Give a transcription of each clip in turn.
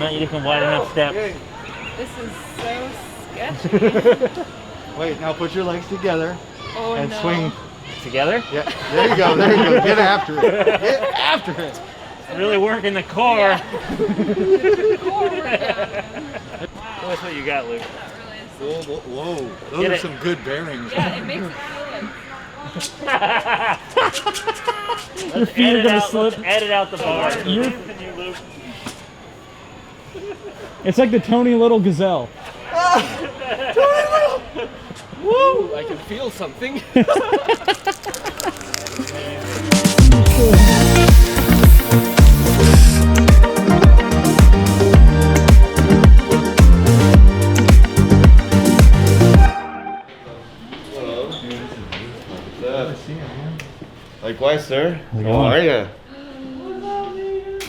not using wide enough steps. This is so sketchy. Wait, now put your legs together and swing. Together? Yeah, there you go, there you go. Get after it. Get after it. Really working the core. Yeah. The core workout. That's what you got, Luke. Whoa, whoa, whoa. Those Get are it. some good bearings. Yeah, it makes it feel like... Your feet are gonna slip. Let's edit out the bar. It's like the Tony Little Gazelle. Woo! I can feel something. Likewise, sir. How are you?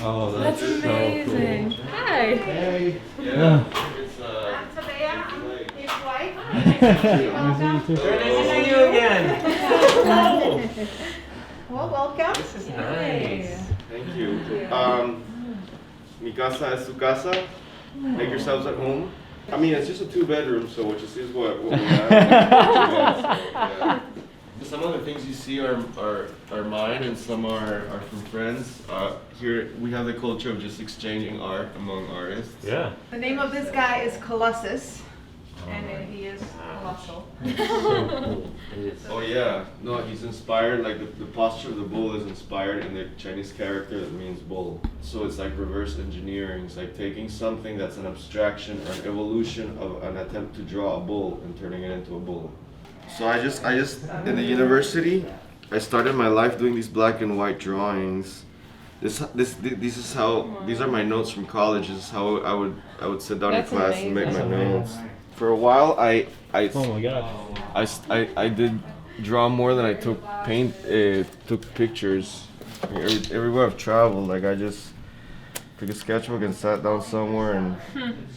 Oh, That's amazing. Hi. Hey. Yeah. It's Nice to see you again. Well, welcome. This is nice. Thank you. Mi casa es su casa. Make yourselves at home. I mean, it's just a 2-bedroom, so what you see is what we have. Yeah. Some of the things you see are mine, and some are from friends. Here we have the culture of just exchanging art among artists. Yeah. The name of this guy is Colossus, and he is colossal. Oh yeah, no, he's inspired, like the posture of the bull is inspired in the Chinese character that means bull. So it's like reverse engineering. It's like taking something that's an abstraction or an evolution of an attempt to draw a bull and turning it into a bull. So I just in the university, I started my life doing these black and white drawings. This is how, these are my notes from college. This is how I would sit down in class and make my notes. For a while, Oh my gosh. I did draw more than I took took pictures. Everywhere I've traveled, like I just took a sketchbook and sat down somewhere and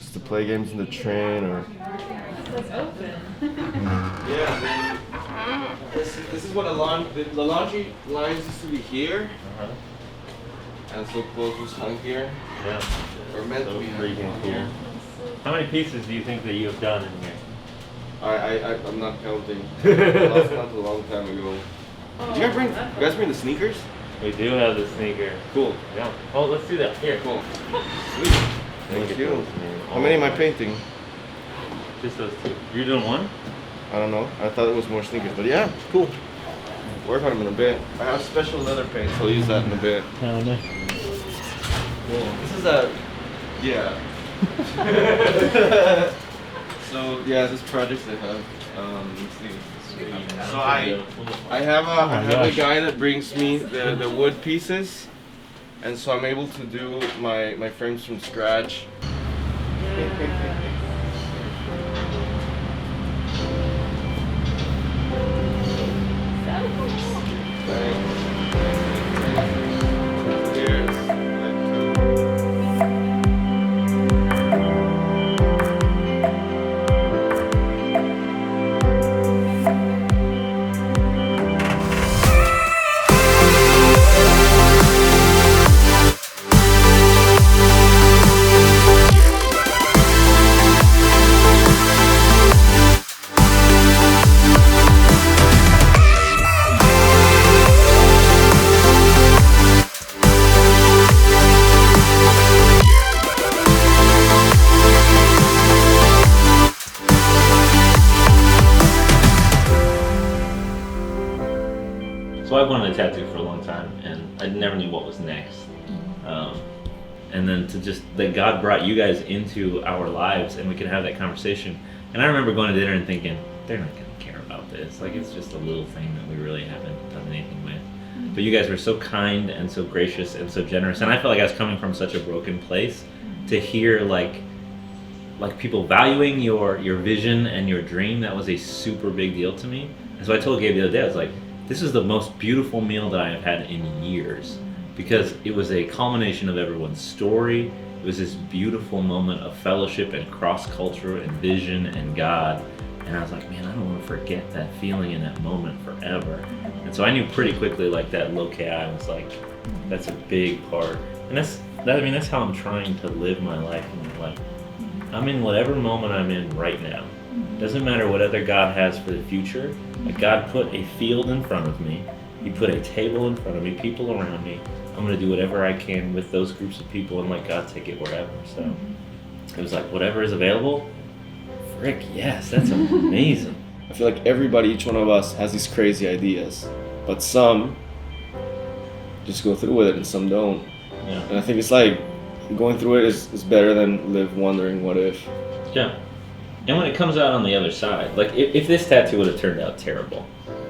just to play games in the train or. That's open. Yeah. This is what the laundry lines used to be here, and so clothes was hung here. Yeah. Or meant to be hung here. How many pieces do you think that you have done in here? I'm not counting. I lost count a long time ago. Did you guys bring the sneakers? We do have the sneaker. Cool. Yeah. Oh, let's do that. Here. Cool. Sweet. Thank you. How many am I painting? Just those two. You're doing one? I don't know. I thought it was more sneakers, but yeah, cool. Work on them in a bit. I have special leather paint, so I'll use that in a bit. Oh, no. Cool. This is a, yeah. So yeah, this project I have. Let's see. So I have a guy that brings me the wood pieces, and so I'm able to do my frames from scratch. So I wanted a tattoo for a long time, and I never knew what was next. And then to just, that God brought you guys into our lives and we could have that conversation. And I remember going to dinner and thinking, they're not going to care about this. Like, it's just a little thing that we really haven't done anything with. But you guys were so kind and so gracious and so generous. And I felt like I was coming from such a broken place to hear like people valuing your vision and your dream. That was a super big deal to me. And so I told Gabe the other day, I was like, this is the most beautiful meal that I have had in years, because it was a culmination of everyone's story. It was this beautiful moment of fellowship and cross-culture and vision and God. And I was like, man, I don't want to forget that feeling in that moment forever. And so I knew pretty quickly, like, that locale was like, that's a big part. And that's that's how I'm trying to live my life. And like, I'm in whatever moment I'm in right now. Doesn't matter what other God has for the future. Like God put a field in front of me. He put a table in front of me, people around me. I'm gonna do whatever I can with those groups of people and let God take it wherever. So it was like, whatever is available, frick, yes, that's amazing. I feel like everybody, each one of us has these crazy ideas, but some just go through with it and some don't. Yeah. And I think it's like going through it is better than live wondering what if. Yeah. And when it comes out on the other side, like if this tattoo would have turned out terrible,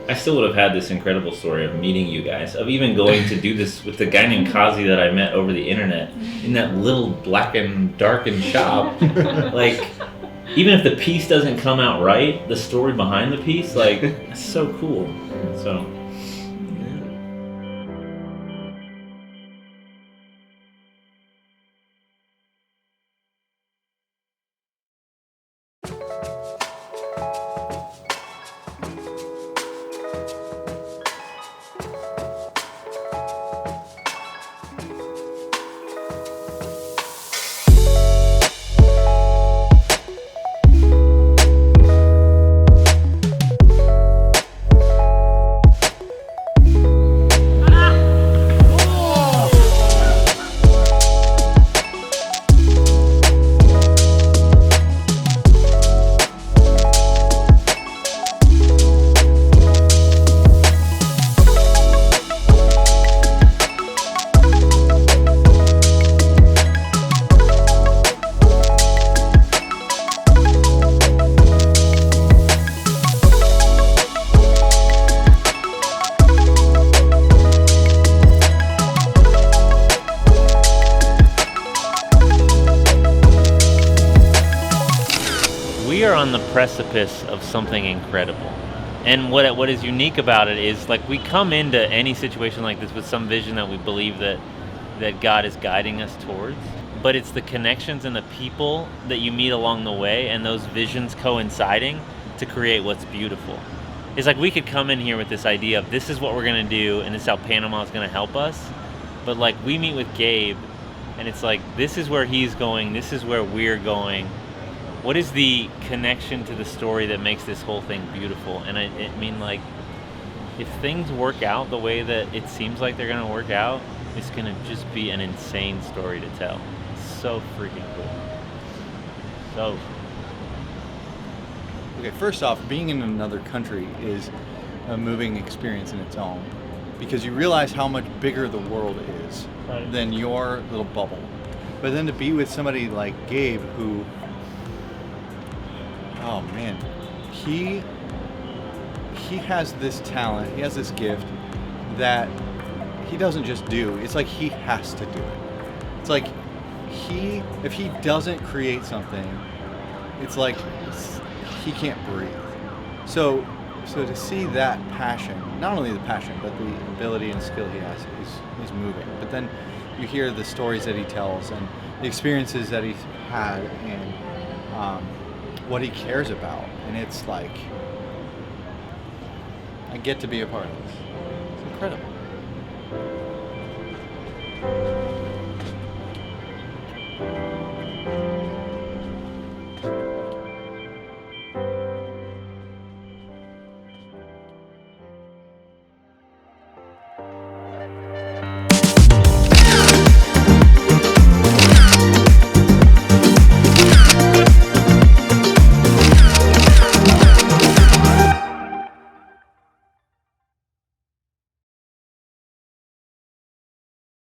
I still would have had this incredible story of meeting you guys, of even going to do this with the guy named Kazi that I met over the internet in that little black and darkened shop. Like, even if the piece doesn't come out right, the story behind the piece, like, it's so cool. So. We are on the precipice of something incredible. And what is unique about it is, like, we come into any situation like this with some vision that we believe that God is guiding us towards. But it's the connections and the people that you meet along the way and those visions coinciding to create what's beautiful. It's like we could come in here with this idea of this is what we're going to do and this is how Panama is going to help us. But like we meet with Gabe and it's like this is where he's going, this is where we're going. What is the connection to the story that makes this whole thing beautiful? And I mean, like, if things work out the way that it seems like they're going to work out, it's going to just be an insane story to tell. It's so freaking cool. So. Okay, first off, being in another country is a moving experience in its own, because you realize how much bigger the world is than your little bubble. But then to be with somebody like Gabe, who, oh man, he has this talent, he has this gift that he doesn't just do. It's like he has to do it. It's like if he doesn't create something, it's like he can't breathe. So to see that passion, not only the passion, but the ability and skill he has is moving. But then you hear the stories that he tells and the experiences that he's had and what he cares about. And it's like, I get to be a part of this. It's incredible.